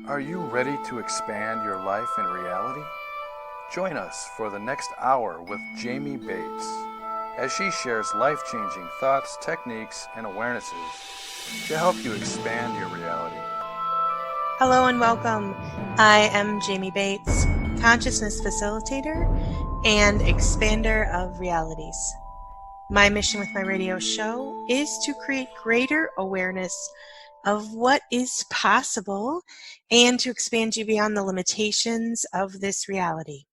Are you ready to expand your life and reality? Join us for the next hour with Jamie Bates as she shares life-changing thoughts, techniques, and awarenesses to help you expand your reality. Hello and welcome. I am Jamie Bates, consciousness facilitator and expander of realities. My mission with my radio show is to create greater awareness of what is possible and to expand you beyond the limitations of this reality.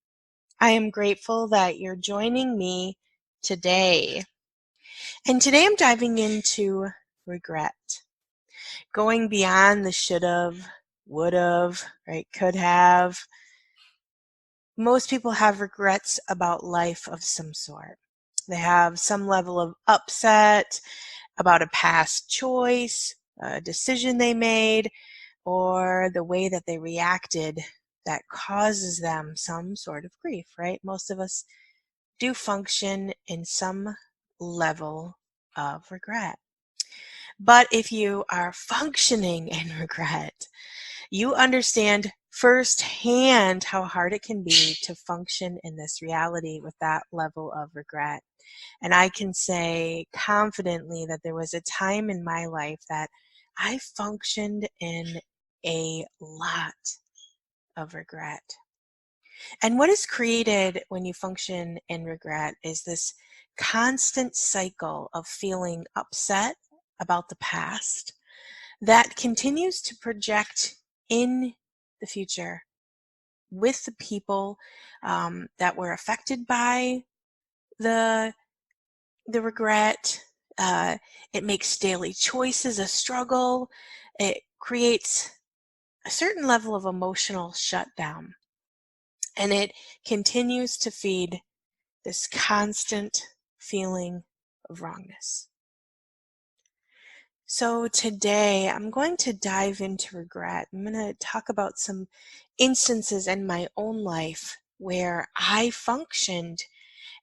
I am grateful that you're joining me today. And today I'm diving into regret, going beyond the should have, would have, right, could have. Most people have regrets about life of some sort. They have some level of upset about a past choice, a decision they made, or the way that they reacted that causes them some sort of grief, right? Most of us do function in some level of regret. But if you are functioning in regret, you understand firsthand how hard it can be to function in this reality with that level of regret. And I can say confidently that there was a time in my life that I functioned in a lot of regret. And what is created when you function in regret is this constant cycle of feeling upset about the past that continues to project in the future with the people that were affected by the regret. It makes daily choices a struggle. It creates a certain level of emotional shutdown, and it continues to feed this constant feeling of wrongness. So today I'm going to dive into regret. I'm going to talk about some instances in my own life where I functioned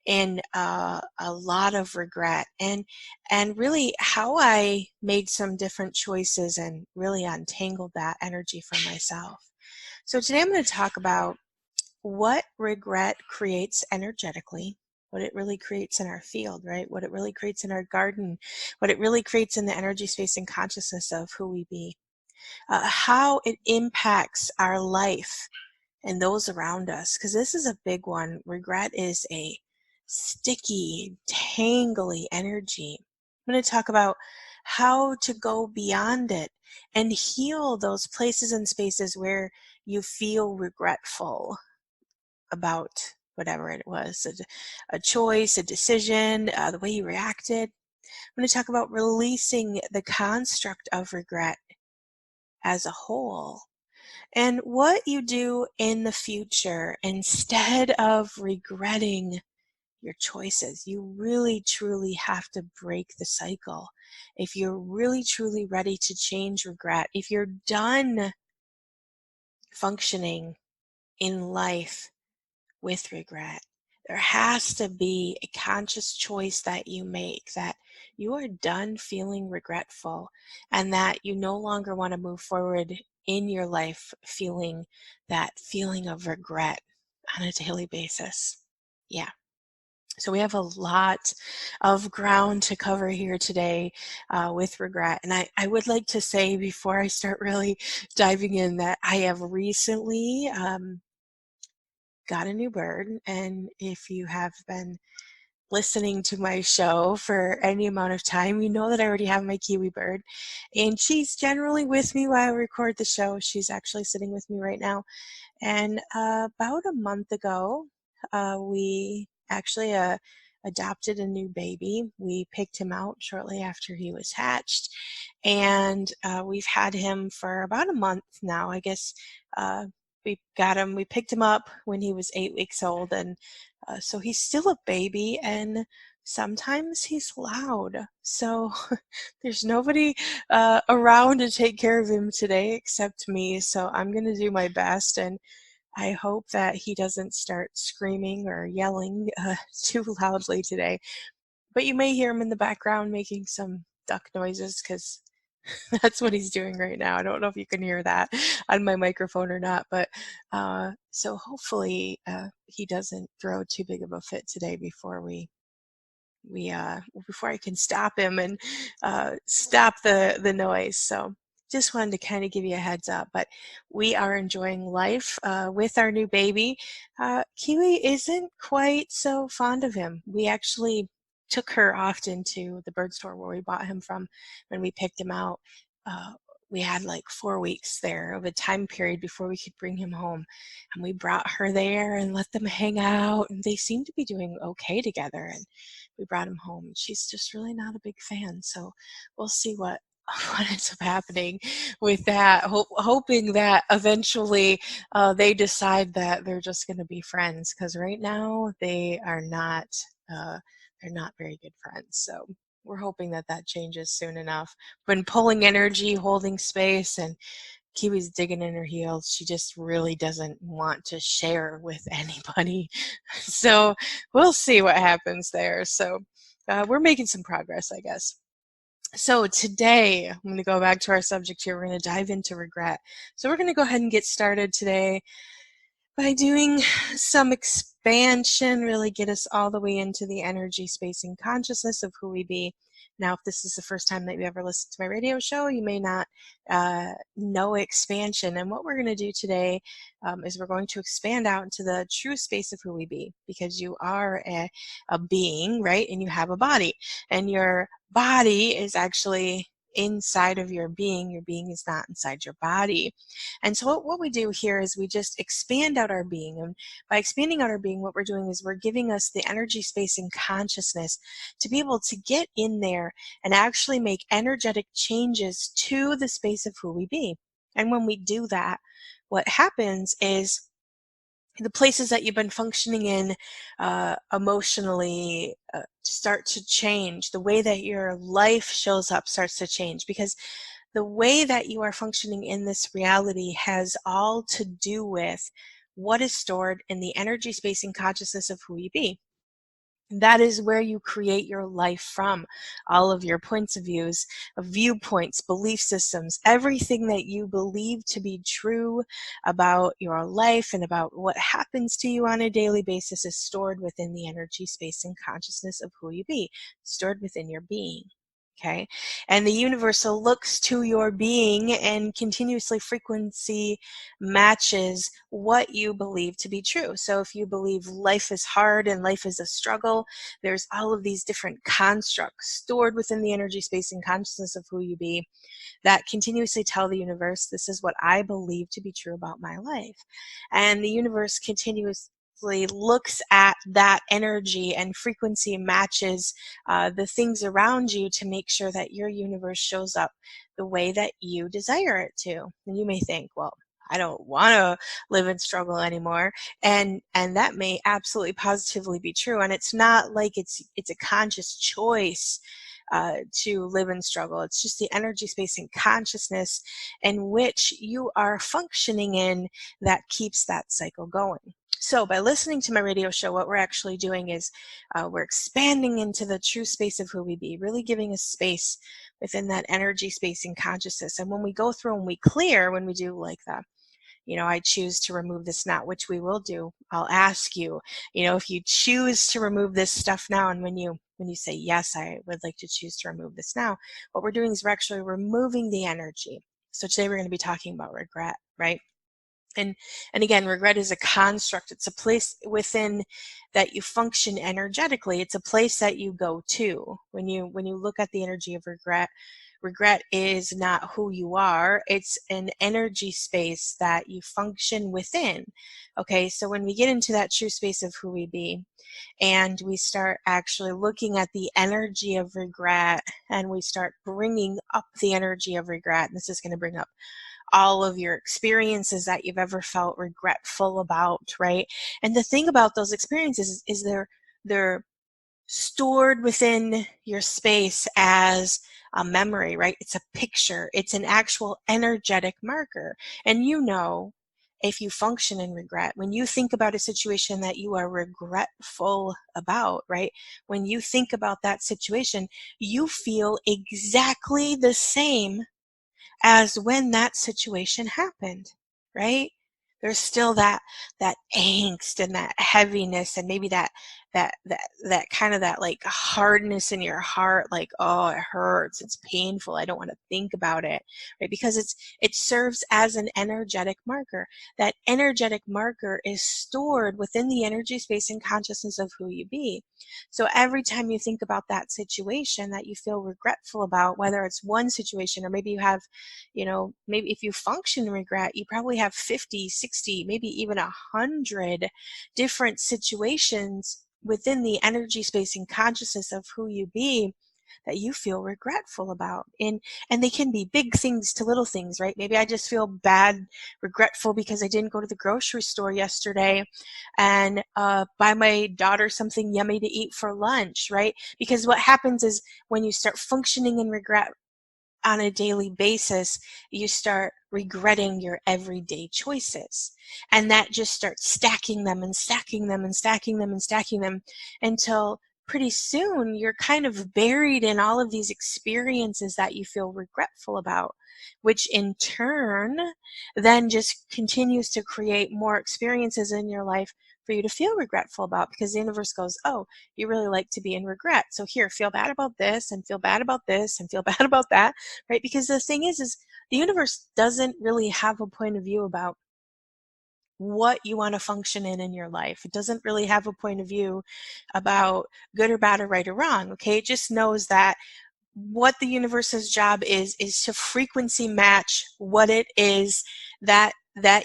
in a lot of regret, and really how I made some different choices and really untangled that energy from myself. So today I'm going to talk about what regret creates energetically, what it really creates in our field, right? What it really creates in our garden, what it really creates in the energy space and consciousness of who we be, how it impacts our life and those around us. Because this is a big one. Regret is a sticky, tangly energy. I'm going to talk about how to go beyond it and heal those places and spaces where you feel regretful about whatever it was, a choice, a decision, the way you reacted. I'm going to talk about releasing the construct of regret as a whole and what you do in the future instead of regretting your choices. You really truly have to break the cycle. If you're really truly ready to change regret, if you're done functioning in life with regret, there has to be a conscious choice that you make, that you are done feeling regretful and that you no longer want to move forward in your life feeling that feeling of regret on a daily basis. Yeah. So we have a lot of ground to cover here today with regret. And I would like to say before I start really diving in that I have recently got a new bird. And if you have been listening to my show for any amount of time, you know that I already have my Kiwi bird. And she's generally with me while I record the show. She's actually sitting with me right now. And about a month ago, we actually adopted a new baby. We picked him out shortly after he was hatched. And we've had him for about a month now. I guess we picked him up when he was 8 weeks old. And so he's still a baby. And sometimes he's loud. So there's nobody around to take care of him today except me. So I'm going to do my best. And I hope that he doesn't start screaming or yelling too loudly today. But you may hear him in the background making some duck noises because That's what he's doing right now. I don't know if you can hear that on my microphone or not, but so hopefully he doesn't throw too big of a fit today before I can stop him and stop the noise. So just wanted to kind of give you a heads up, but we are enjoying life with our new baby. Kiwi isn't quite so fond of him. We actually took her often to the bird store where we bought him from when we picked him out. Uh, we had like 4 weeks there of a time period before we could bring him home. And we brought her there and let them hang out, and they seemed to be doing okay together. And we brought him home. She's just really not a big fan, so we'll see what what ends up happening with that. Hoping that eventually they decide that they're just going to be friends, because right now they are not. They're not very good friends. So we're hoping that that changes soon enough. Been pulling energy, holding space, and Kiwi's digging in her heels. She just really doesn't want to share with anybody. So we'll see what happens there. So we're making some progress, I guess. So today, I'm going to go back to our subject here. We're going to dive into regret. So we're going to go ahead and get started today by doing some expansion, really get us all the way into the energy, space, and consciousness of who we be. Now, if this is the first time that you ever listened to my radio show, you may not know expansion. And what we're going to do today is we're going to expand out into the true space of who we be, because you are a being, right? And you have a body. And your body is actually inside of your being. Your being is not inside your body. And so what we do here is we just expand out our being. And by expanding out our being, what we're doing is we're giving us the energy, space, and consciousness to be able to get in there and actually make energetic changes to the space of who we be. And when we do that, what happens is the places that you've been functioning in emotionally start to change. The way that your life shows up starts to change, because the way that you are functioning in this reality has all to do with what is stored in the energy, space, and consciousness of who you be. That is where you create your life from. All of your points of views, viewpoints, belief systems, everything that you believe to be true about your life and about what happens to you on a daily basis is stored within the energy, space, and consciousness of who you be, stored within your being. Okay, and the universal looks to your being and continuously frequency matches what you believe to be true. So if you believe life is hard and life is a struggle, there's all of these different constructs stored within the energy, space, and consciousness of who you be that continuously tell the universe, this is what I believe to be true about my life. And the universe continuously looks at that energy and frequency matches the things around you to make sure that your universe shows up the way that you desire it to. And you may think, well, I don't want to live in struggle anymore, and that may absolutely positively be true. And it's not like it's a conscious choice to live in struggle. It's just the energy, space, and consciousness in which you are functioning in that keeps that cycle going. So by listening to my radio show, what we're actually doing is we're expanding into the true space of who we be, really giving us space within that energy, space, and consciousness. And when we go through and we clear, when we do like that, I choose to remove this now, which we will do. I'll ask you, if you choose to remove this stuff now, and when you say, yes, I would like to choose to remove this now, what we're doing is we're actually removing the energy. So today we're going to be talking about regret, right? And again, regret is a construct. It's a place within that you function energetically. It's a place that you go to. When you look at the energy of regret, regret is not who you are. It's an energy space that you function within. Okay, so when we get into that true space of who we be, and we start actually looking at the energy of regret, and we start bringing up the energy of regret, and this is going to bring up all of your experiences that you've ever felt regretful about, right? And the thing about those experiences is they're stored within your space as a memory, right? It's a picture. It's an actual energetic marker. And if you function in regret, when you think about a situation that you are regretful about, right? When you think about that situation, you feel exactly the same as when that situation happened, right? There's still that angst and that heaviness, and maybe that kind of that like hardness in your heart, like, oh, it hurts, it's painful, I don't want to think about it, right? Because it serves as an energetic marker. That energetic marker is stored within the energy space and consciousness of who you be. So every time you think about that situation that you feel regretful about, whether it's one situation or maybe you have, maybe if you function in regret, you probably have 50, 60, maybe even 100 different situations within the energy space and consciousness of who you be that you feel regretful about. And they can be big things to little things, right? Maybe I just feel bad, regretful because I didn't go to the grocery store yesterday and buy my daughter something yummy to eat for lunch, right? Because what happens is when you start functioning in regret on a daily basis, you start regretting your everyday choices. And that just starts stacking them and stacking them and stacking them and stacking them until pretty soon you're kind of buried in all of these experiences that you feel regretful about, which in turn then just continues to create more experiences in your life for you to feel regretful about, because the universe goes, oh, you really like to be in regret. So here, feel bad about this and feel bad about this and feel bad about that, right? Because the thing is the universe doesn't really have a point of view about what you want to function in your life. It doesn't really have a point of view about good or bad or right or wrong, okay? It just knows that what the universe's job is to frequency match what it is that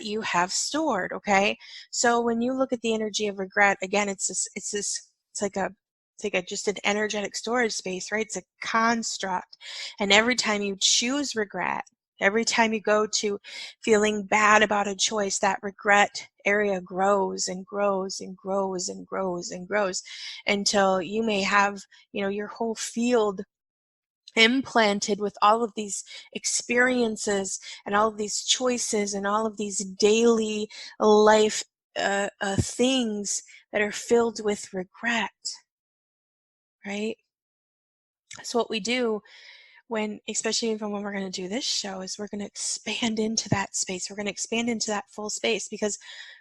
you have stored, okay? So when you look at the energy of regret, again, it's like a just an energetic storage space, right? It's a construct. And every time you choose regret, every time you go to feeling bad about a choice, that regret area grows and grows and grows and grows and grows until you may have, your whole field implanted with all of these experiences and all of these choices and all of these daily life things that are filled with regret, right? So what we do especially even when we're going to do this show, is we're going to expand into that space. We're going to expand into that full space, because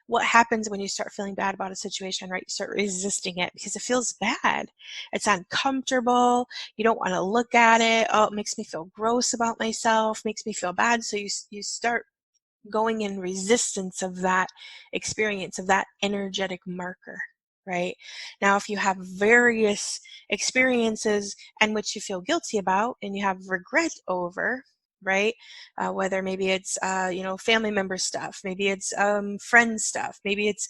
what happens when you start feeling bad about a situation, right? You start resisting it because it feels bad. It's uncomfortable. You don't want to look at it. Oh, it makes me feel gross about myself, makes me feel bad. So you start going in resistance of that experience, of that energetic marker, right? Now, if you have various experiences and which you feel guilty about and you have regret over, right? Whether maybe it's, family member stuff, maybe it's friend stuff, maybe it's,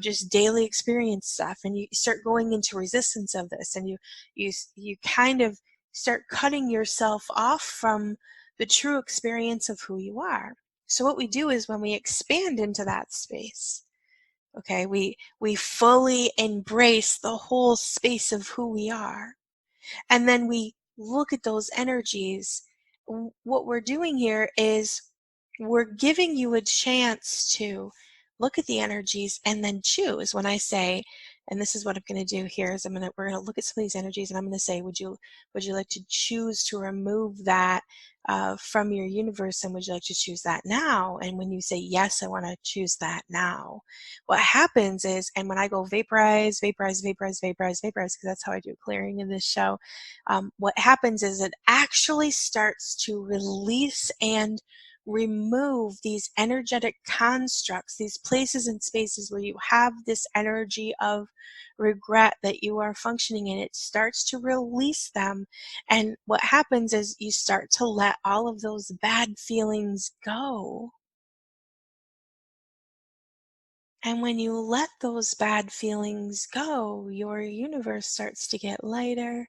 just daily experience stuff, and you start going into resistance of this, and you kind of start cutting yourself off from the true experience of who you are. So what we do is when we expand into that space, okay, we fully embrace the whole space of who we are. And then we look at those energies. What we're doing here is we're giving you a chance to look at the energies and then choose. When I say, and this is what I'm going to do here, is we're going to look at some of these energies, and I'm going to say, would you like to choose to remove that from your universe, and would you like to choose that now? And when you say yes, I want to choose that now, what happens is, and when I go vaporize, vaporize, vaporize, vaporize, vaporize, because that's how I do clearing in this show, what happens is it actually starts to release and remove these energetic constructs, these places and spaces where you have this energy of regret that you are functioning in. It starts to release them. And what happens is you start to let all of those bad feelings go. And when you let those bad feelings go, your universe starts to get lighter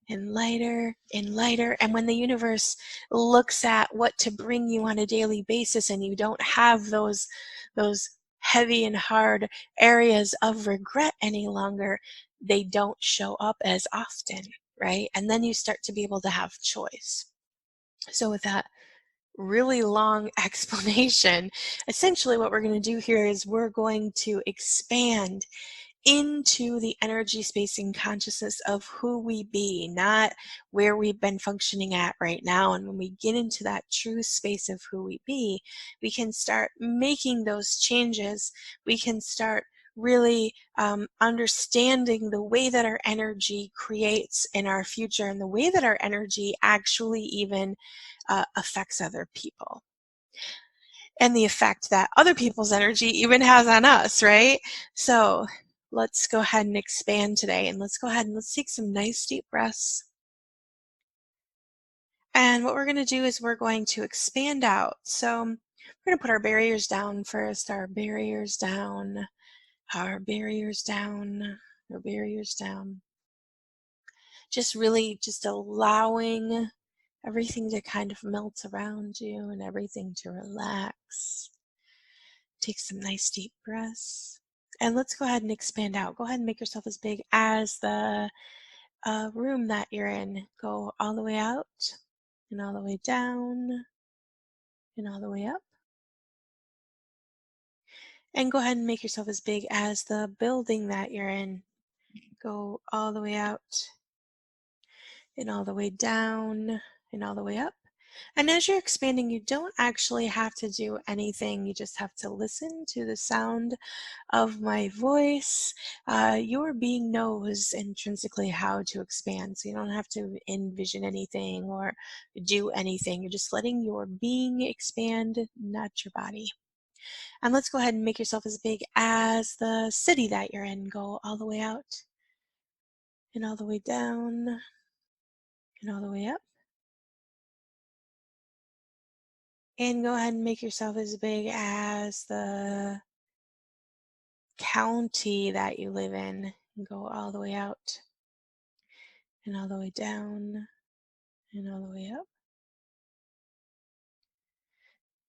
and lighter and lighter. And when the universe looks at what to bring you on a daily basis, and you don't have those heavy and hard areas of regret any longer, they don't show up as often, right? And then you start to be able to have choice. So with that really long explanation, essentially what we're going to do here is we're going to expand into the energy, space, and consciousness of who we be, not where we've been functioning at right now. And when we get into that true space of who we be, we can start making those changes. We can start really understanding the way that our energy creates in our future and the way that our energy actually even affects other people. And the effect that other people's energy even has on us, right? So let's go ahead and expand today, and let's go ahead and let's take some nice deep breaths. And what we're going to do is we're going to expand out. So we're going to put our barriers down first, our barriers down, our barriers down, our barriers down. Just really just allowing everything to kind of melt around you and everything to relax. Take some nice deep breaths. And let's go ahead and expand out. Go ahead and make yourself as big as the room that you're in. Go all the way out and all the way down and all the way up. And go ahead and make yourself as big as the building that you're in. Go all the way out and all the way down and all the way up. And as you're expanding, you don't actually have to do anything. You just have to listen to the sound of my voice. Your being knows intrinsically how to expand, so you don't have to envision anything or do anything. You're just letting your being expand, not your body. And let's go ahead and make yourself as big as the city that you're in. Go all the way out and all the way down and all the way up. And go ahead and make yourself as big as the county that you live in. And go all the way out and all the way down and all the way up.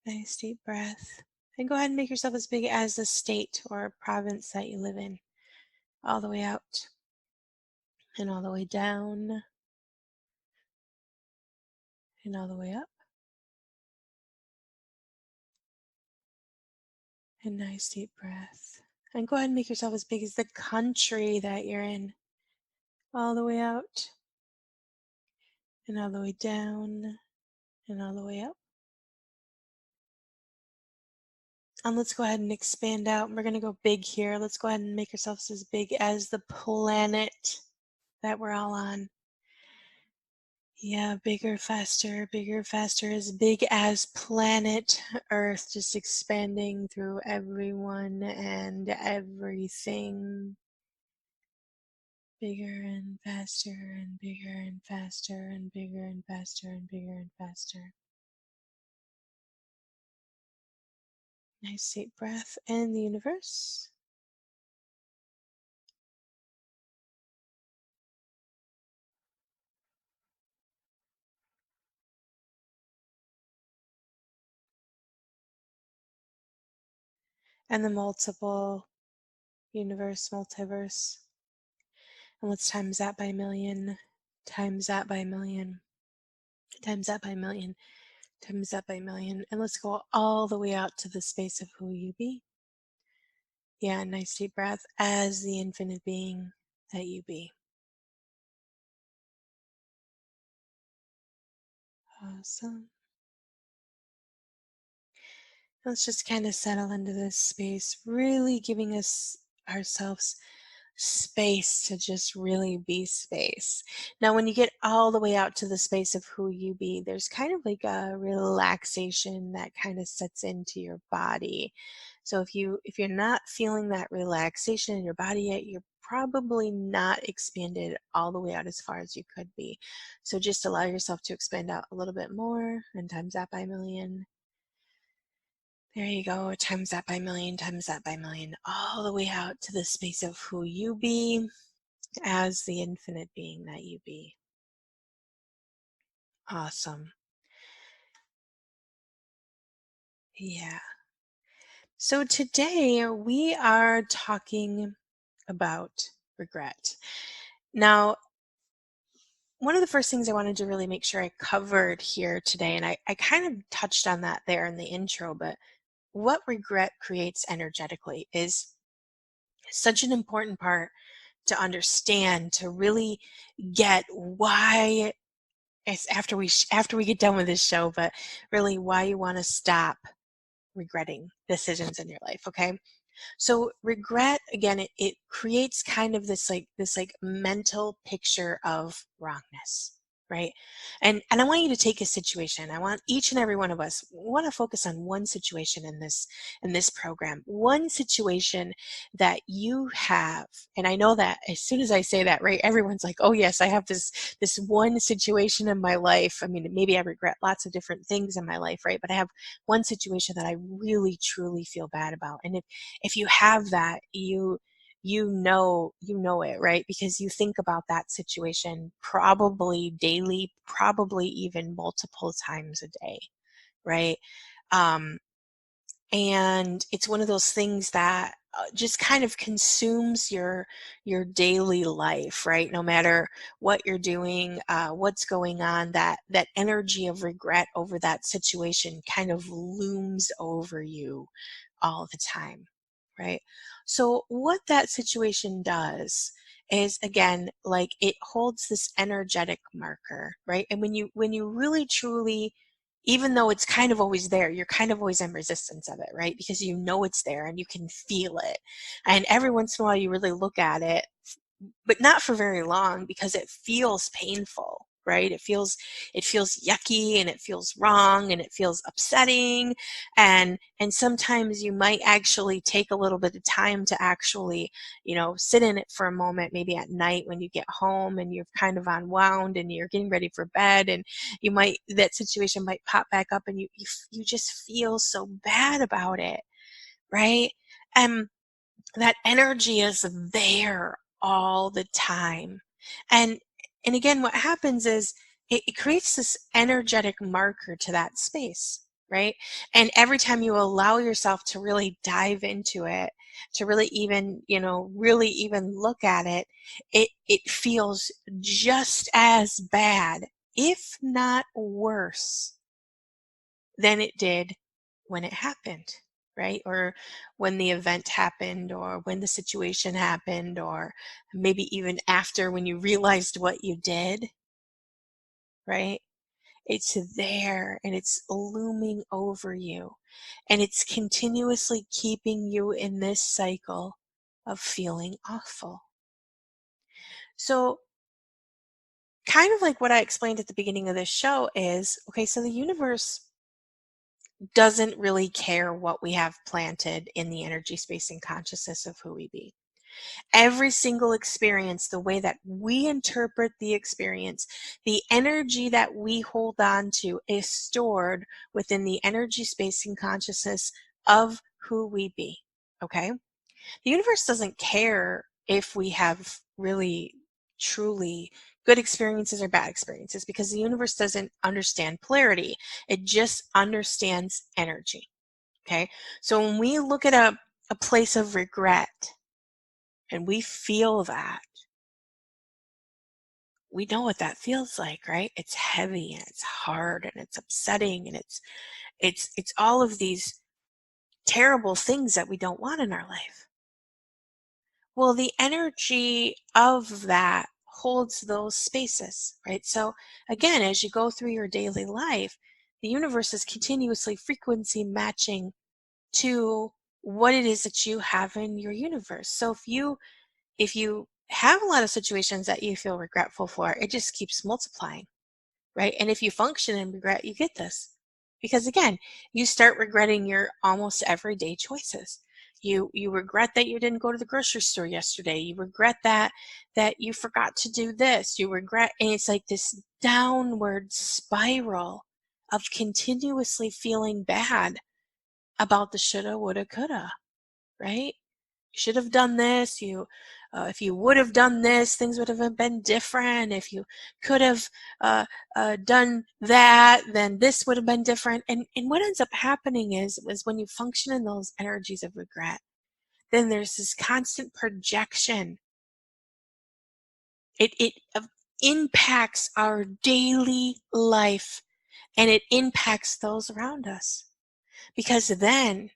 Nice deep breath. And go ahead and make yourself as big as the state or province that you live in. All the way out and all the way down and all the way up. And nice deep breath. And go ahead and make yourself as big as the country that you're in. All the way out and all the way down and all the way up. And let's go ahead and expand out. We're going to go big here. Let's go ahead and make ourselves as big as the planet that we're all on. Yeah, bigger, faster, as big as planet Earth, just expanding through everyone and everything. Bigger and faster and bigger and faster and bigger and faster and bigger and faster. Nice deep breath in the universe. And the multiple universe, multiverse. And let's times that by a million, times that by a million, times that by a million, times that by a million. And let's go all the way out to the space of who you be. Yeah, nice deep breath as the infinite being that you be. Awesome. Let's just kind of settle into this space, really giving us ourselves space to just really be space. Now, when you get all the way out to the space of who you be, there's kind of like a relaxation that kind of sets into your body. So if you're not feeling that relaxation in your body yet, you're probably not expanded all the way out as far as you could be. So just allow yourself to expand out a little bit more and times that by a million. There you go, times that by a million, times that by a million, all the way out to the space of who you be as the infinite being that you be. Awesome. Yeah. So today we are talking about regret. Now, one of the first things I wanted to really make sure I covered here today, and I kind of touched on that there in the intro, but what regret creates energetically is Such an important part to understand, to really get why it's after we get done with this show, but really why you want to stop regretting decisions in your life, okay? So regret, again, it creates kind of this mental picture of wrongness, right? And I want you to take a situation. I want each and every one of us, we want to focus on one situation in this program, one situation that you have. And I know that as soon as I say that, right, everyone's like, oh yes, I have this one situation in my life. I mean, maybe I regret lots of different things in my life, right? But I have one situation that I really truly feel bad about. And if you have that, you know it, right? Because you think about that situation probably daily, probably even multiple times a day, right? um, and it's one of those things that just kind of consumes your daily life, right? No matter what you're doing, what's going on, that energy of regret over that situation kind of looms over you all the time, right? So what that situation does is, again, like, it holds this energetic marker, right? And when you really truly, even though it's kind of always there, you're kind of always in resistance of it, right? Because you know it's there and you can feel it. And every once in a while you really look at it, but not for very long, because it feels painful, right? It feels yucky, and it feels wrong, and it feels upsetting. And sometimes you might actually take a little bit of time to actually, sit in it for a moment, maybe at night when you get home and you're kind of unwound and you're getting ready for bed, and that situation might pop back up, and you just feel so bad about it, right? And that energy is there all the time. And and again, what happens is it creates this energetic marker to that space, right? And every time you allow yourself to really dive into it, to really even, really even look at it, it feels just as bad, if not worse, than it did when it happened, right? Or when the event happened, or when the situation happened, or maybe even after, when you realized what you did, right? It's there, and it's looming over you, and it's continuously keeping you in this cycle of feeling awful. So, kind of like what I explained at the beginning of this show is, okay, so the universe doesn't really care what we have planted in the energy space and consciousness of who we be. Every single experience, the way that we interpret the experience, the energy that we hold on to, is stored within the energy space and consciousness of who we be. Okay? The universe doesn't care if we have really, truly good experiences or bad experiences, because the universe doesn't understand polarity. It just understands energy. Okay? So when we look at a place of regret and we feel that, we know what that feels like, right? It's heavy, and it's hard, and it's upsetting, and it's all of these terrible things that we don't want in our life. Well, the energy of that holds those spaces, right? So again, as you go through your daily life, the universe is continuously frequency matching to what it is that you have in your universe. So if you have a lot of situations that you feel regretful for, it just keeps multiplying, right? And if you function in regret, you get this. Because again, you start regretting your almost everyday choices. You regret that you didn't go to the grocery store yesterday. You regret that you forgot to do this. You regret, and it's like this downward spiral of continuously feeling bad about the shoulda, woulda, coulda, right? You should have done this. If you would have done this, things would have been different. If you could have done that, then this would have been different. And what ends up happening is when you function in those energies of regret, then there's this constant projection. It impacts our daily life, and it impacts those around us, because then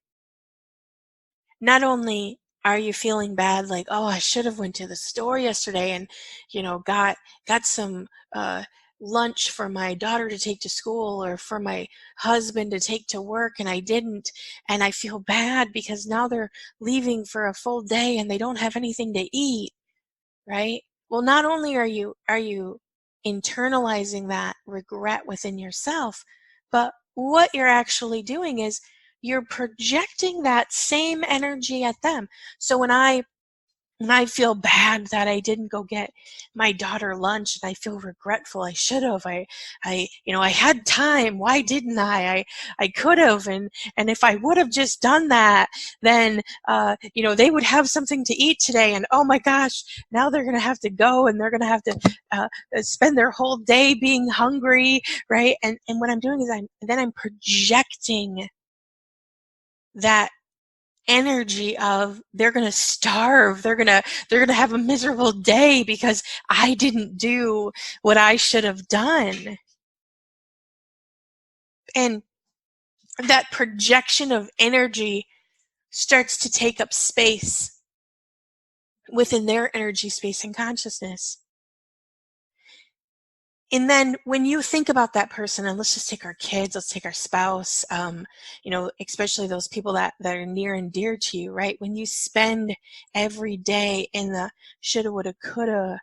not only Are you feeling bad like, "Oh, I should have went to the store yesterday and, got some, uh, lunch for my daughter to take to school or for my husband to take to work and I didn't, and I feel bad because now they're leaving for a full day and they don't have anything to eat," right? Well, not only are you internalizing that regret within yourself, but what you're actually doing is you're projecting that same energy at them. So when I feel bad that I didn't go get my daughter lunch and I feel regretful, I should have. I had time. Why didn't I could have. And if I would have just done that, then, they would have something to eat today. And oh my gosh, now they're going to have to go and they're going to have to spend their whole day being hungry. Right. And what I'm doing is I'm projecting that energy of they're going to starve, they're going to have a miserable day because I didn't do what I should have done. And that projection of energy starts to take up space within their energy space and consciousness. And then when you think about that person, and let's just take our kids, let's take our spouse, especially those people that are near and dear to you, right? When you spend every day in the shoulda, woulda, coulda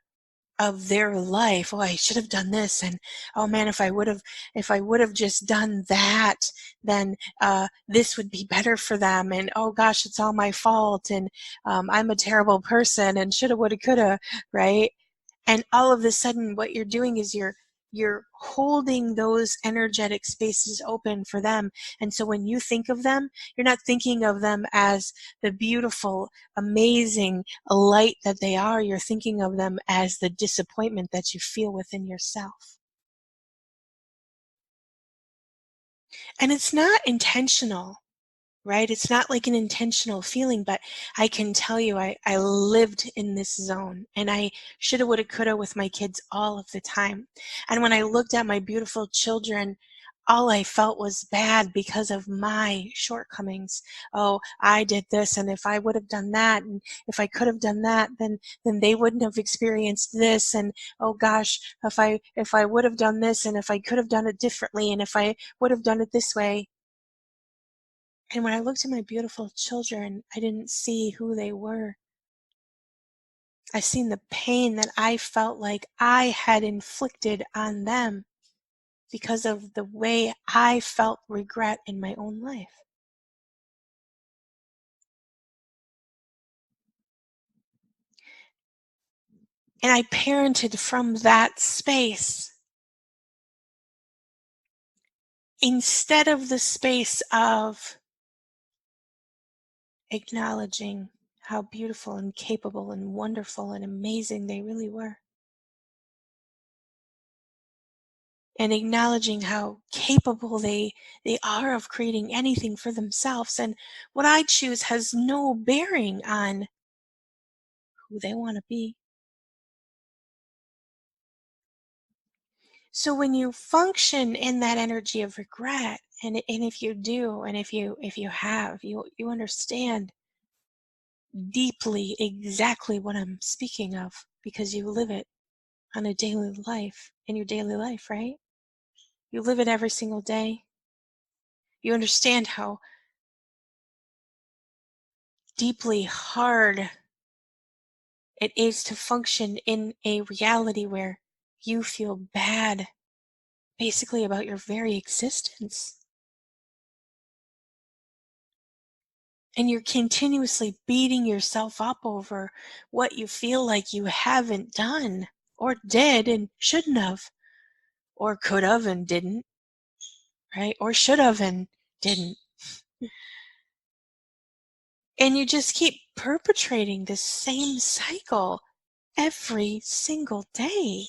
of their life, oh, I should have done this, and oh man, if I would have just done that, then this would be better for them, and oh gosh, it's all my fault, and I'm a terrible person, and shoulda, woulda, coulda, right? And all of a sudden what you're doing is you're holding those energetic spaces open for them. And so when you think of them, you're not thinking of them as the beautiful, amazing light that they are. You're thinking of them as the disappointment that you feel within yourself. And it's not intentional, right? It's not like an intentional feeling, but I can tell you, I lived in this zone and I shoulda, woulda, coulda with my kids all of the time. And when I looked at my beautiful children, all I felt was bad because of my shortcomings. Oh, I did this, and if I would have done that, and if I could have done that, then they wouldn't have experienced this. And oh gosh, if I would have done this, and if I could have done it differently, and if I would have done it this way, and when I looked at my beautiful children, I didn't see who they were. I seen the pain that I felt like I had inflicted on them because of the way I felt regret in my own life. And I parented from that space instead of the space of acknowledging how beautiful and capable and wonderful and amazing they really were. And acknowledging how capable they are of creating anything for themselves, and what I choose has no bearing on who they want to be. So when you function in that energy of regret, and if you do, and if you have, you understand deeply exactly what I'm speaking of because you live it on a daily life, in your daily life, right? You live it every single day. You understand how deeply hard it is to function in a reality where you feel bad basically about your very existence. And you're continuously beating yourself up over what you feel like you haven't done, or did and shouldn't have, or could have and didn't, right? Or should have and didn't. And you just keep perpetrating this same cycle every single day.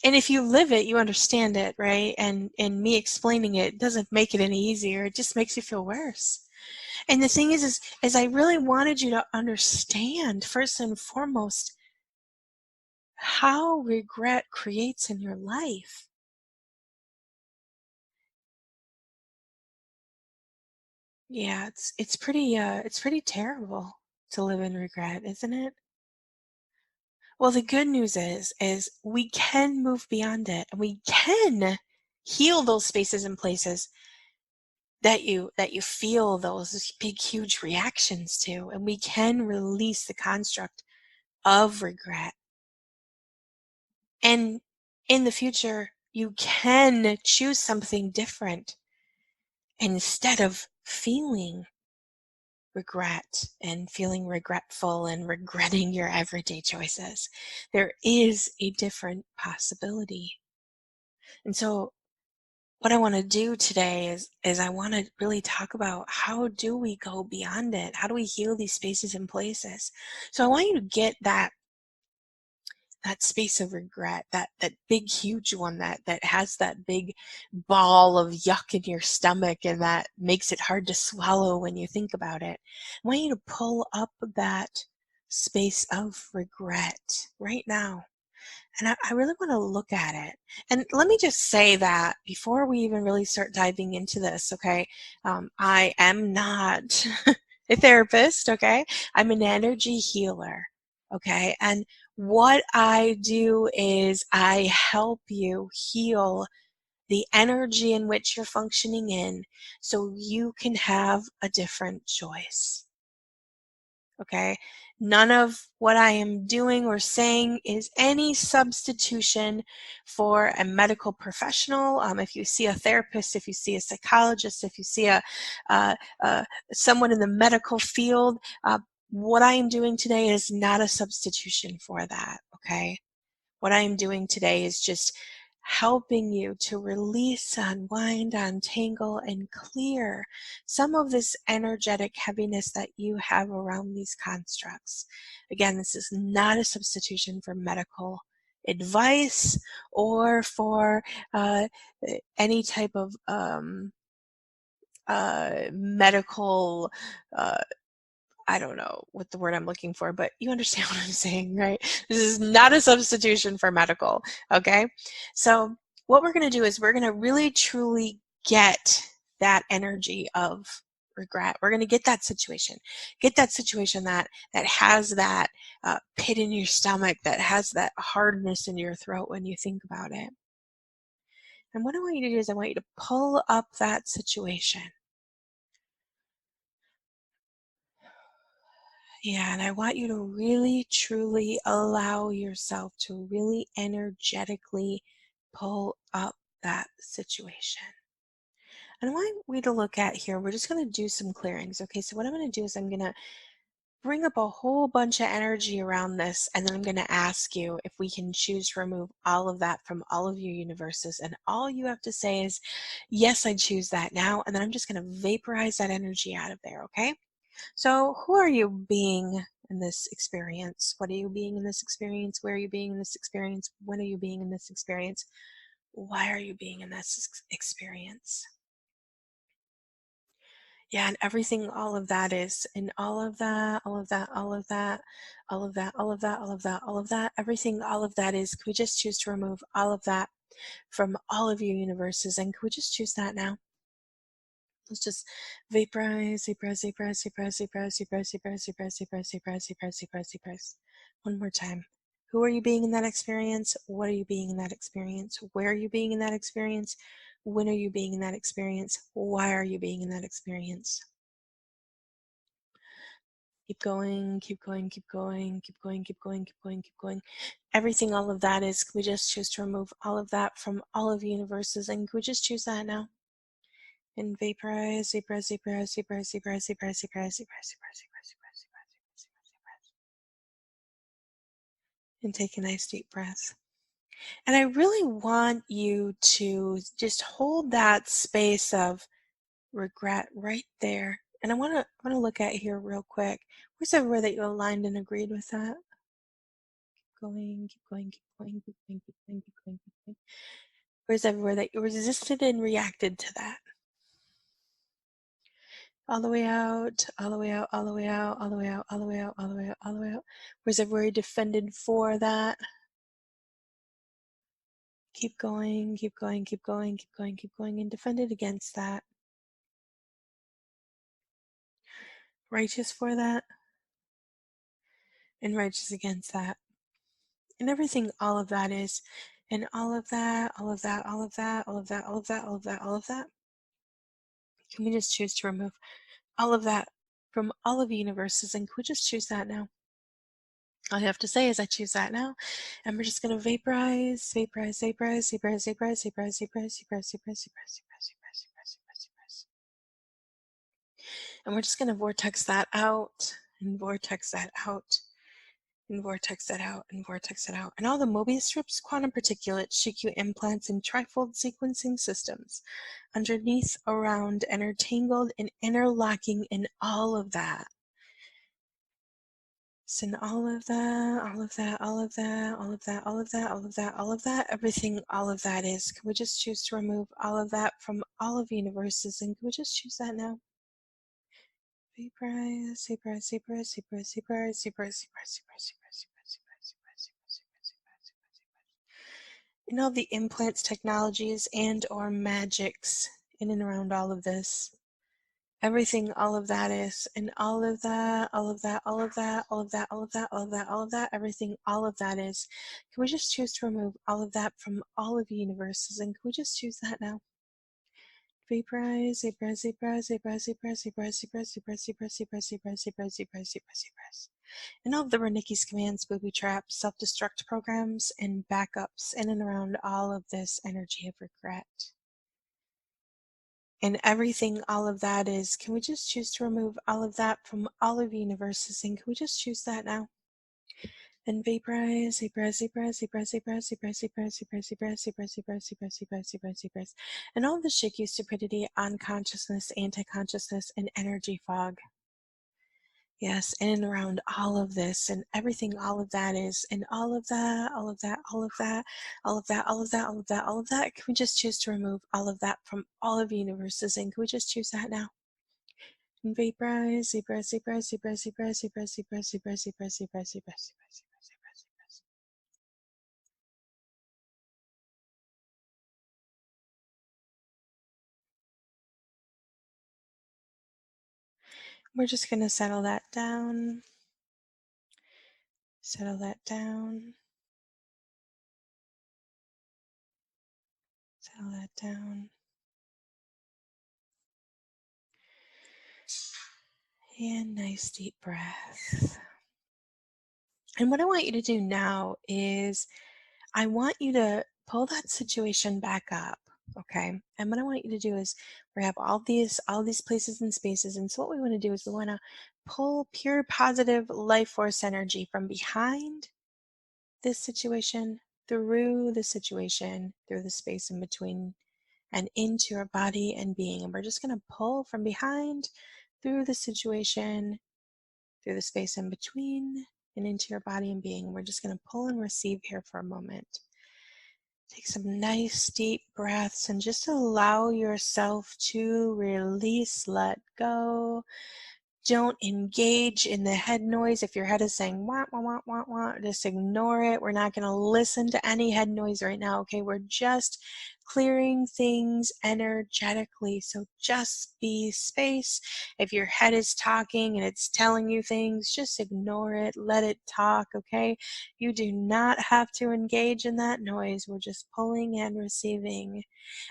And if you live it, you understand it, right? And me explaining it doesn't make it any easier. It just makes you feel worse. And the thing is I really wanted you to understand first and foremost how regret creates in your life. Yeah, it's pretty terrible to live in regret, isn't it? Well, the good news is we can move beyond it and we can heal those spaces and places that you feel those big huge reactions to, and we can release the construct of regret. And in the future, you can choose something different instead of feeling regret and feeling regretful and regretting your everyday choices. There is a different possibility. And so what I want to do today is I want to really talk about how do we go beyond it? How do we heal these spaces and places? So I want you to get that space of regret, that big huge one that has that big ball of yuck in your stomach and that makes it hard to swallow when you think about it. I want you to pull up that space of regret right now. And I really want to look at it. And let me just say that before we even really start diving into this, okay? I am not a therapist, okay? I'm an energy healer, okay? And what I do is I help you heal the energy in which you're functioning in so you can have a different choice. Okay? None of what I am doing or saying is any substitution for a medical professional. If you see a therapist, if you see a psychologist, if you see uh, uh, someone in the medical field, what I am doing today is not a substitution for that. Okay? What I am doing today is just helping you to release, unwind, untangle, and clear some of this energetic heaviness that you have around these constructs. Again, this is not a substitution for medical advice or for uh, any type of medical uh, I don't know what the word I'm looking for, but you understand what I'm saying, right? This is not a substitution for medical, okay? So what we're going to do is we're going to really truly get that energy of regret. We're going to get that situation that has that pit in your stomach, that has that hardness in your throat when you think about it. And what I want you to do is I want you to pull up that situation. Yeah, and I want you to really truly allow yourself to really energetically pull up that situation. And I want we to look at here, we're just going to do some clearings. Okay, so what I'm going to do is I'm going to bring up a whole bunch of energy around this, and then I'm going to ask you if we can choose to remove all of that from all of your universes. And all you have to say is, yes, I choose that now. And then I'm just going to vaporize that energy out of there, okay? So, who are you being in this experience? What are you being in this experience? Where are you being in this experience? When are you being in this experience? Why are you being in this experience? Yeah, and everything, all of that is, and all of that, all of that, all of that, all of that, all of that, all of that, all of that, everything, all of that is, could we just choose to remove all of that from all of your universes? And could we just choose that now? Let's just vaporize, vaporize, vaporize, vaporize, vaporize, vaporize, vaporize, vaporize, vaporize, vaporize, vaporize, vaporize, vaporize. One more time. Who are you being in that experience? What are you being in that experience? Where are you being in that experience? When are you being in that experience? Why are you being in that experience? Keep going, keep going, keep going, keep going, keep going, keep going, keep going. Everything, all of that is, can we just choose to remove all of that from all of the universes? And can we just choose that now? And vaporize, vaporize, vaporize, vaporize, vaporize, vaporize, vaporize, vaporize, vaporize, vaporize, vaporize, vaporize. And take a nice deep breath. And I really want you to just hold that space of regret right there. And I want to look at here real quick. Where's everywhere that you aligned and agreed with that? Keep going, keep going, keep going, keep going, keep going, keep going, keep going. Where's everywhere that you resisted and reacted to that? All the way out, all the way out, all the way out, all the way out, all the way out, all the way out, all the way out. Where's everywhere you defended for that? Keep going, keep going, keep going, keep going, keep going, and defend it against that. righteous for that, and righteous against that. And everything all of that is, and all of that, all of that, all of that, all of that, all of that, all of that, all of that. Can we just choose to remove all of that from all of the universes? And can we just choose that now? All you have to say is I choose that now. And we're just gonna vaporize, vaporize, vaporize, vaporize, vaporize, vaporize, vaporize, vaporize, vaporize, vaporize, vaporize, vaporize, vaporize, vaporize. And we're just gonna vortex that out and vortex that out and vortex that out and vortex it out. And all the Mobius strips, quantum particulates, SHIQ implants, and trifold sequencing systems underneath, around, and are tangled and interlocking in all of that. Send all of that, all of that, all of that, all of that, all of that, all of that, all of that, everything, all of that is. Can we just choose to remove all of that from all of universes? And can we just choose that now? Vaporize, vaporize, vaporize, vaporize, vaporize, vaporize, vaporize, vaporize, vaporize, vaporize, vaporize, vaporize, vaporize. And all the implants, technologies, and or magics in and around all of this. Everything, all of that is, and all of that, all of that, all of that, all of that, all of that, all of that, all of that, everything, all of that is. Can we just choose to remove all of that from all of the universes? And can we just choose that now? Vaporize, vaporize, vaporize, vaporize, vaporize, vaporize, vaporize, vaporize, vaporize, vaporize, vaporize, vaporize, vaporize, vaporize, vaporize. And all of the Wernicke's commands, booby traps, self-destruct programs, and backups in and around all of this energy of regret. And everything, all of that is, can we just choose to remove all of that from all of the universes? And can we just choose that now? And vaporize, vaporize, vaporize, vaporize, vaporize, vaporize, vaporize, vaporize, vaporize, vaporize, vaporize, vaporize, vaporize, vaporize, vaporize. And all the SHIQ, stupidity, unconsciousness, anti-consciousness, and energy fog. Yes, in and around all of this and everything, all of that is, and all of that, all of that, all of that, all of that, all of that, all of that, all of that. Can we just choose to remove all of that from all of the universes? And can we just choose that now? And vaporize, vaporize, vaporize, vaporize, vaporize, vaporize, vaporize, vaporize, vaporize, vaporize, vaporize, vaporize, vaporize, vaporize. We're just gonna settle that down. Settle that down. Settle that down. And nice deep breath. And what I want you to do now is I want you to pull that situation back up, okay? And what I want you to do is we have all these places and spaces, and so what we want to do is we want to pull pure positive life force energy from behind this situation, through the situation, through the space in between, and into your body and being. And we're just going to pull from behind, through the situation, through the space in between, and into your body and being. We're just going to pull and receive here for a moment. Take some nice deep breaths and just allow yourself to release, let go. Don't engage in the head noise. If your head is saying wah, wah, wah, wah, wah, just ignore it. We're not going to listen to any head noise right now, okay? We're just clearing things energetically. So just be space. If your head is talking and it's telling you things, just ignore it. Let it talk, okay? You do not have to engage in that noise. We're just pulling and receiving.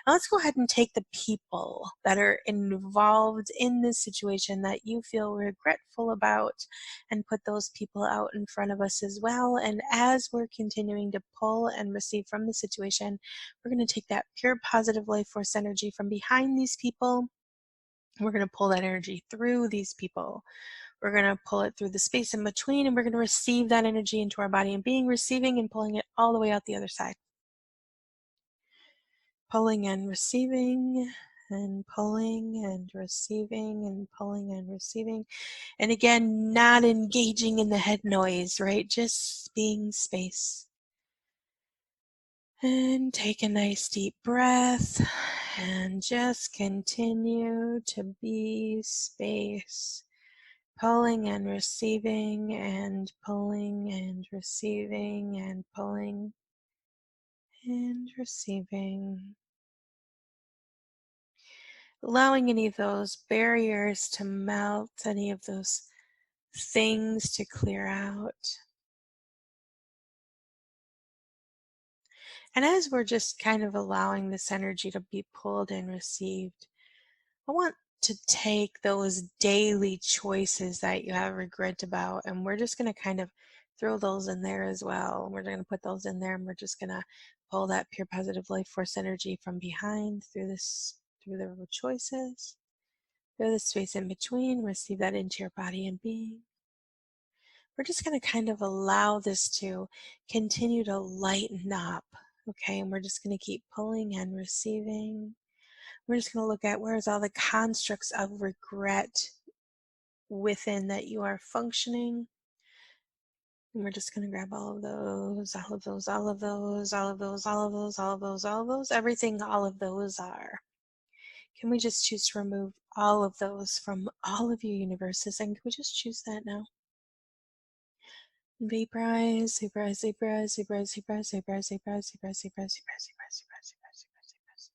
Now let's go ahead and take the people that are involved in this situation that you feel regretful about and put those people out in front of us as well. And as we're continuing to pull and receive from the situation, we're going to take that pure positive life force energy from behind these people. We're going to pull that energy through these people. We're going to pull it through the space in between, and we're going to receive that energy into our body and being, receiving and pulling it all the way out the other side. Pulling and receiving, and pulling and receiving, and pulling and receiving. And again, not engaging in the head noise, right? Just being space. And take a nice deep breath and just continue to be space. Pulling and receiving, and pulling and receiving, and pulling and receiving. allowing any of those barriers to melt, any of those things to clear out. And as we're just kind of allowing this energy to be pulled and received, I want to take those daily choices that you have regret about, and we're just going to kind of throw those in there as well. We're going to put those in there, and we're just going to pull that pure positive life force energy from behind through the choices, through the space in between, receive that into your body and being. We're just going to kind of allow this to continue to lighten up, okay? And we're just going to keep pulling and receiving. We're just going to look at where's all the constructs of regret within that you are functioning. And we're just going to grab all of those, all of those, all of those, all of those, all of those, all of those, all of those, everything all of those are. Can we just choose to remove all of those from all of your universes? And can we just choose that now? Vaporize, vaporize, vaporize, vaporize, vaporize, vaporize, vaporize, vaporize, vaporize, vaporize, vaporize, vaporize, vaporize.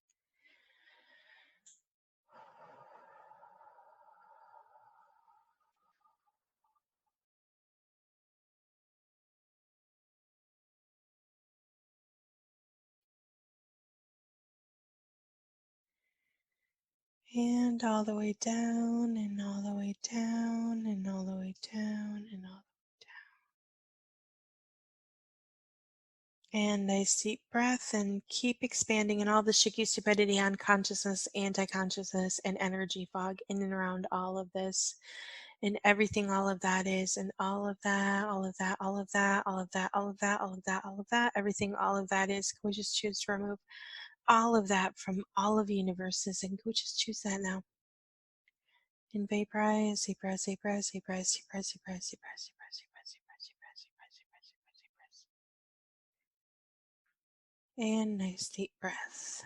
And all the way down, and all the way down, and all the way down, and all the way down. And nice deep breath, and keep expanding in all the Shikyu stupidity, unconsciousness, anti-consciousness, and energy fog in and around all of this. And everything all of that is, and all of that, all of that, all of that, all of that, all of that, all of that, all of that, everything all of that is. Can we just choose to remove all of that from all of the universes? And can we just choose that now? And vaporize, vaporize, vaporize, vaporize, vaporize, vaporize, vaporize, vaporize, vaporize, vaporize, vaporize, vaporize, vaporize. And nice deep breath.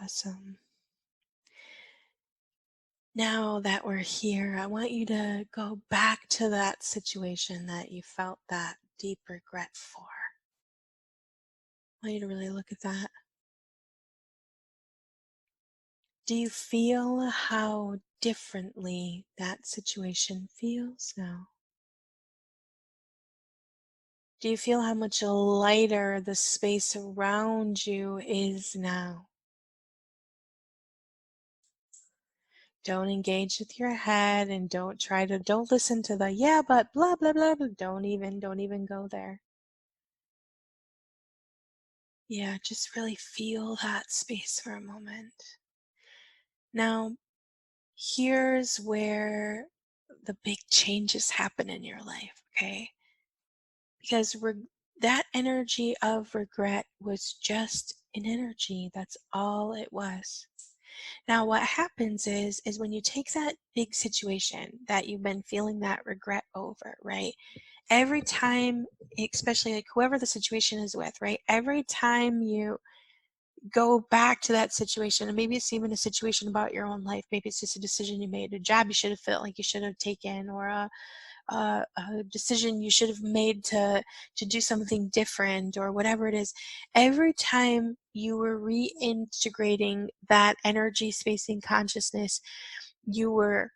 Awesome. Now that we're here, I want you to go back to that situation that you felt that deep regret for. I want you to really look at that. Do you feel how differently that situation feels now? Do you feel how much lighter the space around you is now? Don't engage with your head, and don't listen to the yeah, but blah, blah, blah, blah. Don't even go there. Yeah, just really feel that space for a moment. Now, here's where the big changes happen in your life, okay? Because that energy of regret was just an energy. That's all it was. Now, what happens is when you take that big situation that you've been feeling that regret over, right? Every time, especially like whoever the situation is with, right? Every time you go back to that situation, and maybe it's even a situation about your own life, maybe it's just a decision you made, a job you should have felt like you should have taken, or a decision you should have made to do something different, or whatever it is. Every time you were reintegrating that energy, space, and consciousness, you were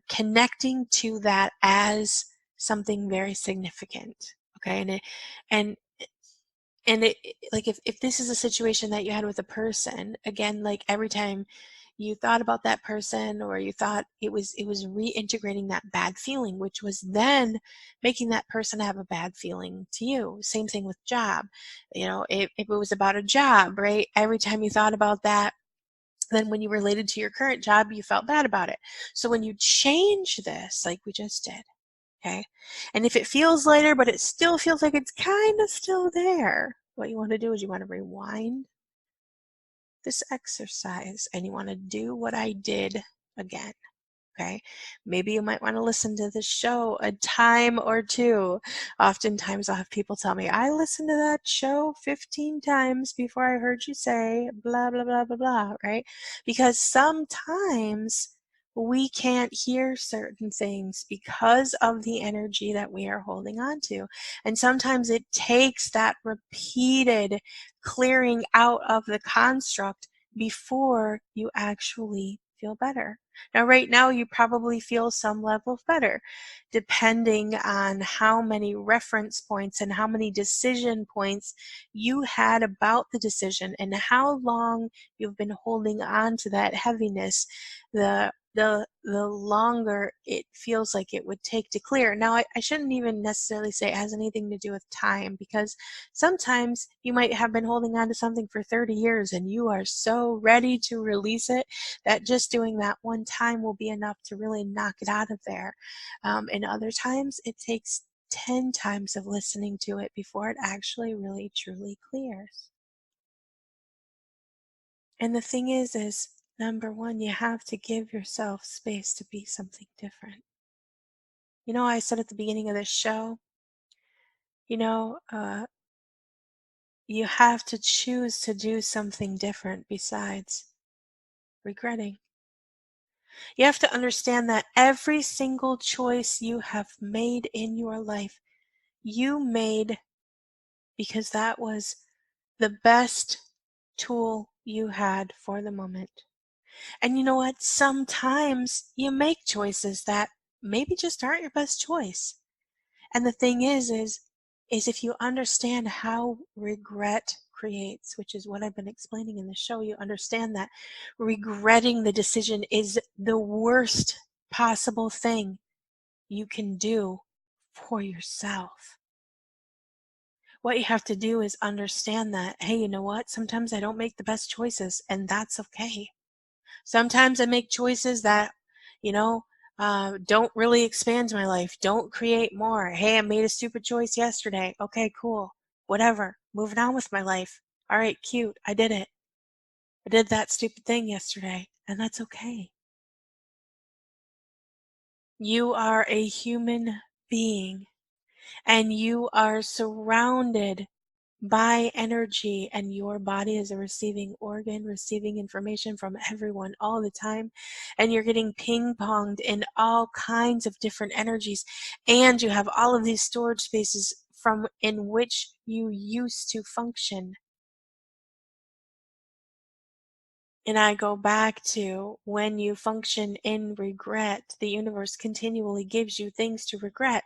connecting to that as something very significant. Okay, and it like if this is a situation that you had with a person, again, like every time you thought about that person, or you thought it was reintegrating that bad feeling, which was then making that person have a bad feeling to you. Same thing with job. If it was about a job, right? Every time you thought about that, then when you related to your current job, you felt bad about it. So when you change this, like we just did, okay, and if it feels lighter, but it still feels like it's kind of still there, what you want to do is you want to rewind this exercise, and you want to do what I did again. Okay, maybe you might want to listen to this show a time or two. Oftentimes I'll have people tell me, I listened to that show 15 times before I heard you say blah, blah, blah, blah, blah, right? Because sometimes we can't hear certain things because of the energy that we are holding on to. And sometimes it takes that repeated clearing out of the construct before you actually feel better. Now, right now, you probably feel some level of better, depending on how many reference points and how many decision points you had about the decision and how long you've been holding on to that heaviness. The longer it feels like it would take to clear. Now, I shouldn't even necessarily say it has anything to do with time, because sometimes you might have been holding on to something for 30 years and you are so ready to release it that just doing that one time will be enough to really knock it out of there. And other times it takes 10 times of listening to it before it actually really truly clears. And the thing is number one, you have to give yourself space to be something different. You know, I said at the beginning of this show, you know, you have to choose to do something different besides regretting. You have to understand that every single choice you have made in your life, you made because that was the best tool you had for the moment. And you know what? Sometimes you make choices that maybe just aren't your best choice. And the thing is if you understand how regret creates, which is what I've been explaining in the show, you understand that regretting the decision is the worst possible thing you can do for yourself. What you have to do is understand that, hey, you know what? Sometimes I don't make the best choices, and that's okay. Sometimes I make choices that, you know, don't really expand my life, don't create more. Hey, I made a stupid choice yesterday. Okay, cool. Whatever. Moving on with my life. All right, cute. I did it. I did that stupid thing yesterday, and that's okay. You are a human being, and you are surrounded by energy, and your body is a receiving organ, receiving information from everyone all the time, and you're getting ping-ponged in all kinds of different energies, and you have all of these storage spaces from in which you used to function. And I go back to, when you function in regret, the universe continually gives you things to regret.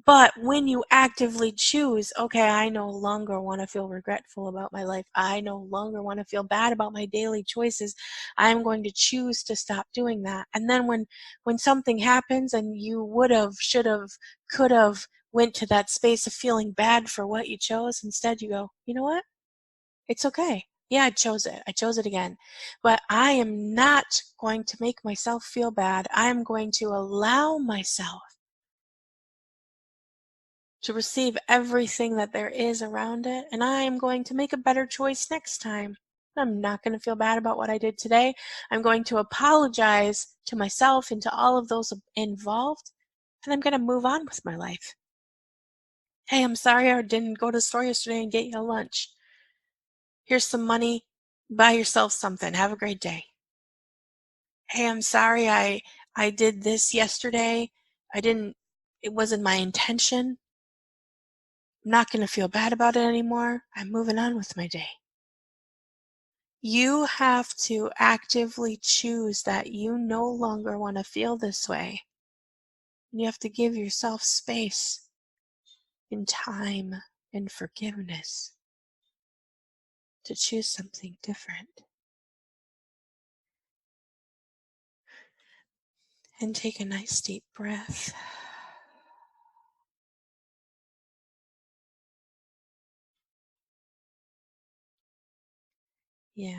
But when you actively choose, okay, I no longer want to feel regretful about my life. I no longer want to feel bad about my daily choices. I'm going to choose to stop doing that. And then when something happens and you would have, should have, could have, went to that space of feeling bad for what you chose, instead you go, you know what? It's okay. Yeah, I chose it. I chose it again. But I am not going to make myself feel bad. I am going to allow myself to receive everything that there is around it, and I am going to make a better choice next time. I'm not going to feel bad about what I did today. I'm going to apologize to myself and to all of those involved, and I'm going to move on with my life. Hey, I'm sorry I didn't go to the store yesterday and get you a lunch. Here's some money. Buy yourself something. Have a great day. Hey, I'm sorry I did this yesterday. It wasn't my intention. I'm not going to feel bad about it anymore. I'm moving on with my day. You have to actively choose that you no longer want to feel this way. You have to give yourself space and time and forgiveness to choose something different. And take a nice deep breath. Yeah.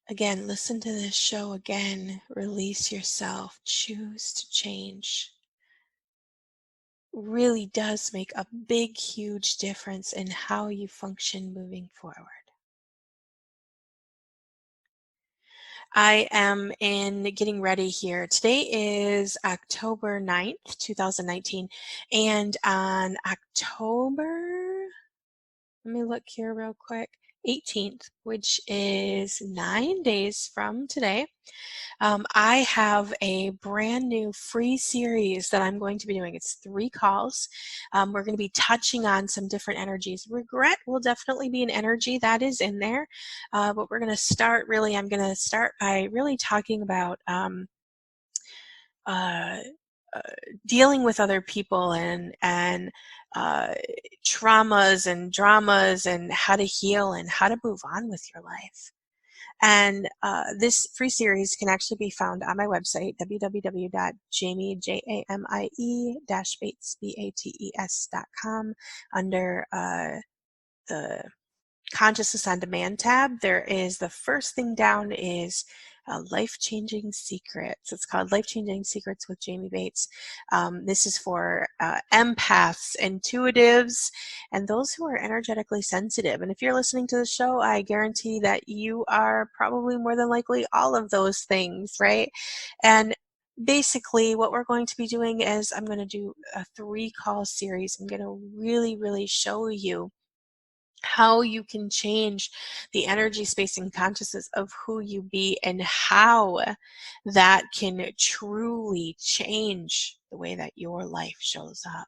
Again, listen to this show again. Release yourself. Choose to change. Really does make a big, huge difference in how you function moving forward. I am getting ready here. Today is October 9th, 2019. And on October, let me look here real quick. 18th, which is 9 days from today, I have a brand new free series that I'm going to be doing. It's 3 calls. We're going to be touching on some different energies. Regret will definitely be an energy that is in there, but we're going to start I'm going to start by really talking about uh, uh, dealing with other people and uh, traumas and dramas and how to heal and how to move on with your life. And this free series can actually be found on my website, www.jamie-bates.com, under the Consciousness on Demand tab. There is the first thing down is Life-Changing Secrets. It's called Life-Changing Secrets with Jamie Bates. This is for empaths, intuitives, and those who are energetically sensitive. And if you're listening to the show, I guarantee that you are probably more than likely all of those things, right? And basically what we're going to be doing is I'm going to do a 3-call series. I'm going to really show you how you can change the energy, space, and consciousness of who you be, and how that can truly change the way that your life shows up,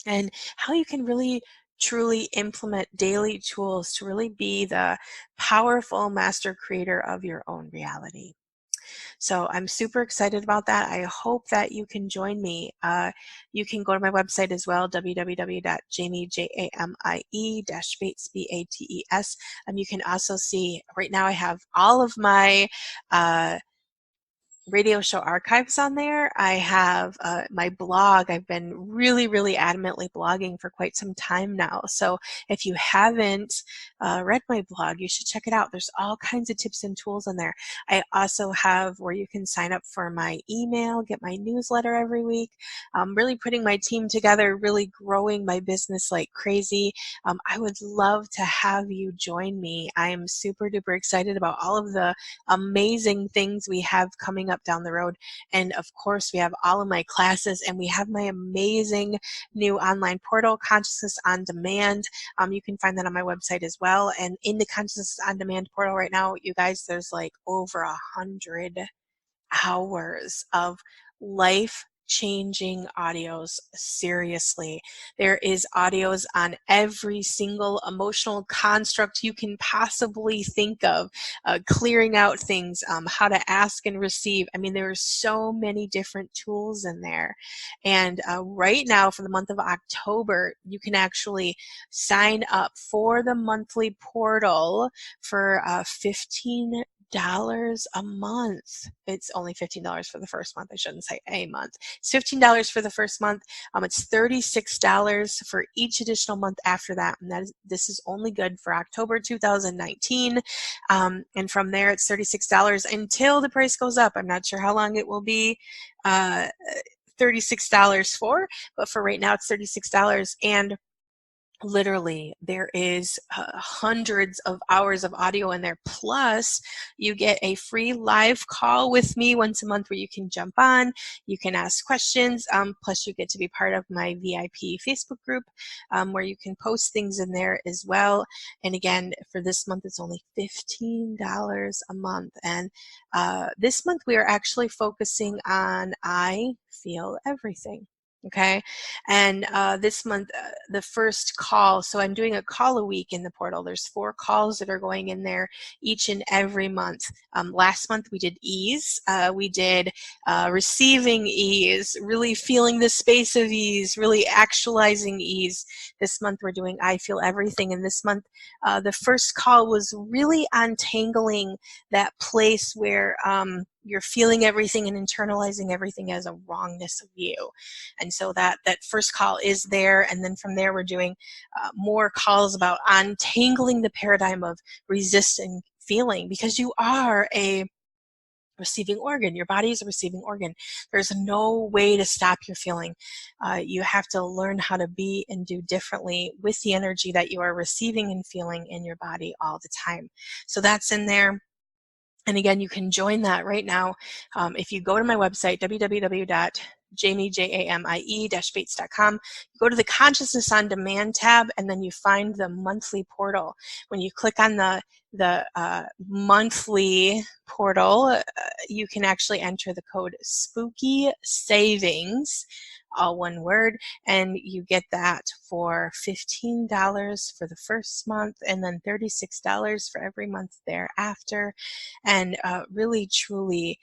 and how you can really truly implement daily tools to really be the powerful master creator of your own reality. So I'm super excited about that. I hope that you can join me. You can go to my website as well, www.jamie-bates. You can also see, right now I have all of my radio show archives on there. I have my blog. I've been really adamantly blogging for quite some time now. So if you haven't read my blog, you should check it out. There's all kinds of tips and tools on there. I also have where you can sign up for my email, get my newsletter every week. I'm really putting my team together, really growing my business like crazy. I would love to have you join me. I am super duper excited about all of the amazing things we have coming up down the road. And of course, we have all of my classes, and we have my amazing new online portal, Consciousness on Demand. You can find that on my website as well. And in the Consciousness on Demand portal right now, you guys, there's like over 100 hours of life-changing audios. Seriously, there is audios on every single emotional construct you can possibly think of, clearing out things, how to ask and receive. I mean, there are so many different tools in there. And right now, for the month of October, you can actually sign up for the monthly portal for $15 a month. It's only $15 for the first month. I shouldn't say a month. It's $15 for the first month. It's $36 for each additional month after that. And this is only good for October 2019. And from there, it's $36 until the price goes up. I'm not sure how long it will be $36 for, but for right now, it's $36. And literally, there is hundreds of hours of audio in there. Plus, you get a free live call with me once a month where you can jump on, you can ask questions. Plus, you get to be part of my VIP Facebook group where you can post things in there as well. And again, for this month, it's only $15 a month. And this month, we are actually focusing on I Feel Everything. Okay. And this month, the first call, so I'm doing a call a week in the portal. There's 4 calls that are going in there each and every month. Last month we did ease. We did receiving ease, really feeling the space of ease, really actualizing ease. This month we're doing I Feel Everything. And this month, the first call was really untangling that place where you're feeling everything and internalizing everything as a wrongness of you. And so that first call is there. And then from there, we're doing more calls about untangling the paradigm of resisting feeling, because you are a receiving organ. Your body is a receiving organ. There's no way to stop your feeling. You have to learn how to be and do differently with the energy that you are receiving and feeling in your body all the time. So that's in there. And again, you can join that right now if you go to my website, www Jamie, JAMIE-Bates.com. You go to the Consciousness on Demand tab, and then you find the monthly portal. When you click on the monthly portal, you can actually enter the code Spooky Savings, all one word, and you get that for $15 for the first month and then $36 for every month thereafter, and really truly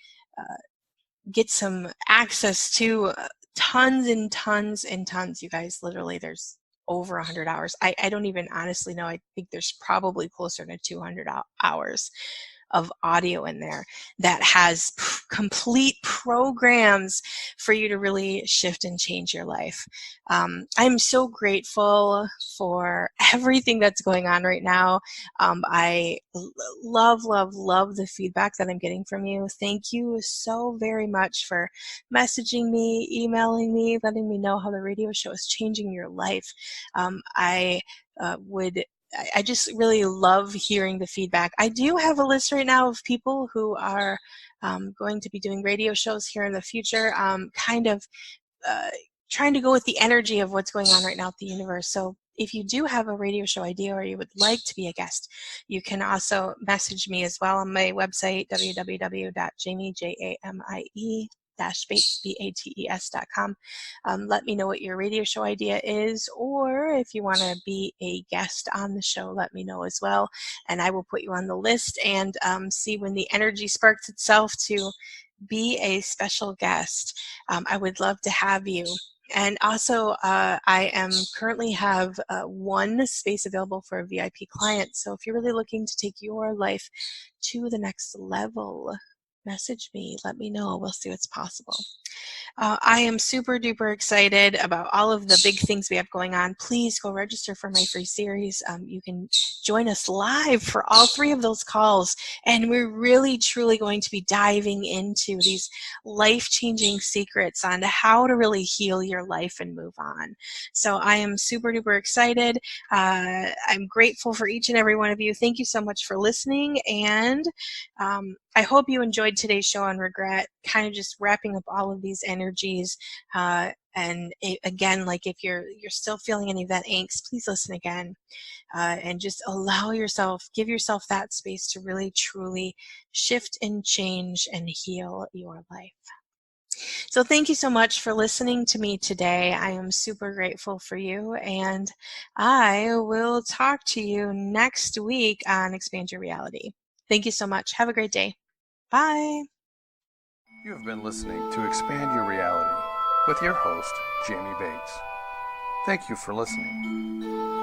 get some access to tons and tons and tons. You guys, literally, there's over 100 hours. I don't even honestly know. I think there's probably closer to 200 hours of audio in there that has complete programs for you to really shift and change your life. I'm so grateful for everything that's going on right now. I love the feedback that I'm getting from you. Thank you so very much for messaging me, emailing me, letting me know how the radio show is changing your life. I just really love hearing the feedback. I do have a list right now of people who are going to be doing radio shows here in the future, trying to go with the energy of what's going on right now at the universe. So if you do have a radio show idea or you would like to be a guest, you can also message me as well on my website, www.jamie-bates.com. Let me know what your radio show idea is, or if you want to be a guest on the show, let me know as well, and I will put you on the list and see when the energy sparks itself to be a special guest. I would love to have you. And also, I currently have one space available for a VIP client. So if you're really looking to take your life to the next level, message me. Let me know. We'll see what's possible. I am super duper excited about all of the big things we have going on. Please go register for my free series. You can join us live for all 3 of those calls. And we're really, truly going to be diving into these life-changing secrets on how to really heal your life and move on. So I am super duper excited. I'm grateful for each and every one of you. Thank you so much for listening. And I hope you enjoyed today's show on regret, kind of just wrapping up all of these energies. And again, like if you're still feeling any of that angst, please listen again, and just give yourself that space to really truly shift and change and heal your life. So thank you so much for listening to me today. I am super grateful for you, and I will talk to you next week on Expand Your Reality. Thank you so much. Have a great day. Bye. You have been listening to Expand Your Reality with your host, Jamie Bates. Thank you for listening.